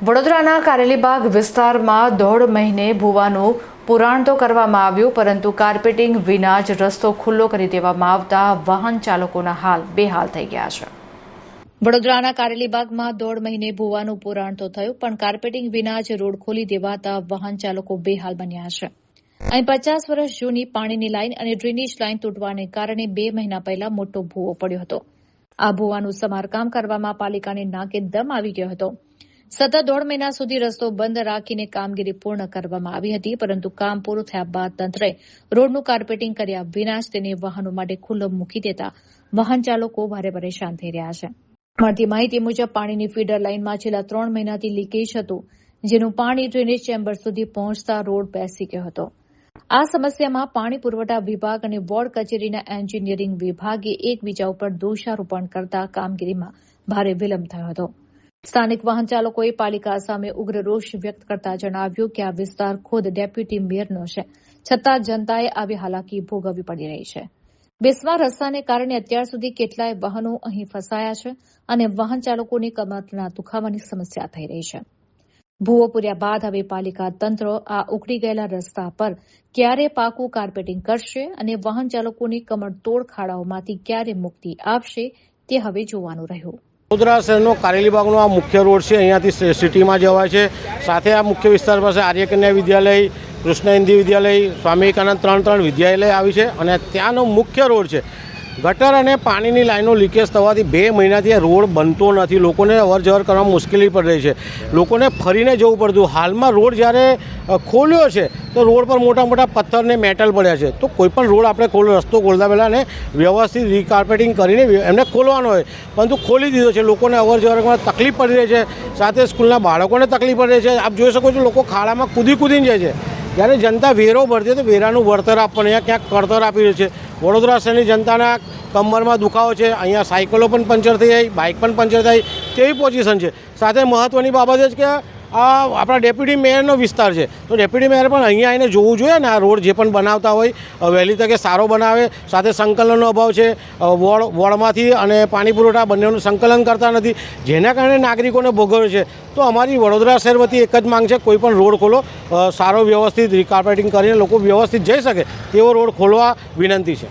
વડોદરાના કારેલીબાગ વિસ્તારમાં 1.5 મહિને ભૂવાનું પુરાણ તો કરવામાં આવ્યું, પરંતુ કાર્પેટિંગ વિના જ રસ્તો ખુલ્લો કરી દેવામાં આવતા વાહન ચાલકોના હાલ બેહાલ થઈ ગયા છે। વડોદરાના કારેલીબાગમાં 1.5 મહિને ભૂવાનું પુરાણ તો થયું, પણ કાર્પેટિંગ વિના જ રોડ ખોલી દેવાતા વાહન ચાલકો બેહાલ બન્યા છે। અહીં 50 વર્ષ જૂની પાણીની લાઇન અને ડ્રેનેજ લાઇન તૂટવાને કારણે 2 મહિના પહેલા મોટો ભૂવો પડ્યો હતો। આ ભૂવાનું સમારકામ કરવામાં પાલિકાની નાકે દમ આવી ગયો હતો। સતત 1.5 મહિના સુધી રસ્તો બંધ રાખીને કામગીરી પૂર્ણ કરવામાં આવી હતી, પરંતુ કામ પૂરું થયા બાદ તંત્રે રોડનું કાર્પેટિંગ કર્યા વિના જ તેને વાહનો માટે ખુલ્લો મૂકી દેતા વાહન ચાલકો ભારે પરેશાન થઈ રહ્યા છે। મળતી માહિતી મુજબ પાણીની ફીડર લાઇનમાં છેલ્લા 3 મહિનાથી લીકેજ હતું, જેનું પાણી ડ્રેનેજ ચેમ્બર સુધી પહોંચતા રોડ બેસી ગયો હતો। આ સમસ્યામાં પાણી પુરવઠા વિભાગ અને વોર્ડ કચેરીના એન્જિનિયરિંગ વિભાગે એકબીજા ઉપર દોષારોપણ કરતા કામગીરીમાં ભારે વિલંબ થયો હતો। સ્થાનિક વાહન ચાલકોએ પાલિકા સામે ઉગ્ર રોષ વ્યક્ત કરતા જણાવ્યું કે આ વિસ્તાર ખુદ ડેપ્યુટી મેયરનો છે, છતાં જનતાએ આવી હાલાકી ભોગવવી પડી રહી છે। બિસ્માર રસ્તાને કારણે અત્યાર સુધી કેટલાય વાહનો અહીં ફસાયા છે અને વાહન ચાલકોની કમરના દુખાવાની સમસ્યા થઈ રહી છે। ભૂવો પૂર્યા બાદ હવે પાલિકા તંત્ર આ ઉખડી ગયેલા રસ્તા પર ક્યારે પાકું કાર્પેટિંગ કરશે અને વાહન ચાલકોની કમરતોડ ખાડાઓમાંથી ક્યારે મુક્તિ આપશે તે હવે જોવાનું રહ્યું। વડોદરા શહેરનો કારેલીબાગનો આ મુખ્ય રોડ છે। અહીંયાથી સિટીમાં જવાય છે। સાથે આ મુખ્ય વિસ્તાર પાસે આર્ય કન્યા વિદ્યાલય, કૃષ્ણ હિન્દી વિદ્યાલય, સ્વામી વિવેકાનંદ ત્રણ વિદ્યાલય આવી છે અને ત્યાંનો મુખ્ય રોડ છે। ગટર અને પાણીની લાઈનો લીકેજ થવાથી 2 મહિનાથી આ રોડ બનતો નથી। લોકોને અવરજવર કરવામાં મુશ્કેલી પડી રહી છે, લોકોને ફરીને જવું પડતું। હાલમાં રોડ જ્યારે ખોલ્યો છે તો રોડ પર મોટા મોટા પથ્થર ને મેટલ પડ્યા છે। તો કોઈ પણ રોડ આપણે રસ્તો ખોલતા પહેલાં ને વ્યવસ્થિત રીકાર્પેટિંગ કરીને એમને ખોલવાનો હોય, પરંતુ ખોલી દીધો છે। લોકોને અવરજવરમાં તકલીફ પડી રહી છે, સાથે સ્કૂલના બાળકોને તકલીફ પડી રહી છે। આપ જોઈ શકો છો, લોકો ખાડામાં કૂદીને જાય છે। જ્યારે જનતા વેરો ભરતી તો વેરાનું વળતર આપવાનું અહીંયા ક્યાંક કળતર આપી રહ્યું છે। વડોદરા શહેરની જનતાના કમરમાં દુખાવો છે। અહીંયા સાયકલો પણ પંચર થઈ જાય, બાઇક પણ પંચર થાય તેવી પોઝિશન છે। સાથે મહત્ત્વની બાબત એ છે કે આ આપણા ડેપ્યુટી મેયરનો વિસ્તાર છે, તો ડેપ્યુટી મેયર પણ અહીંયા આવીને જોવું જોઈએ ને આ રોડ જે પણ બનાવતા હોય વહેલી તકે સારો બનાવે। સાથે સંકલનનો અભાવ છે, વોર્ડમાંથી અને પાણી પુરવઠા બંનેનું સંકલન કરતા નથી, જેના કારણે નાગરિકોને ભોગવે છે। તો અમારી વડોદરા શહેર વતી એક જ માંગ છે, કોઈ પણ રોડ ખોલો, સારો વ્યવસ્થિત રીકાર્પેટિંગ કરીને લોકો વ્યવસ્થિત જઈ શકે તેવો રોડ ખોલવા વિનંતી છે।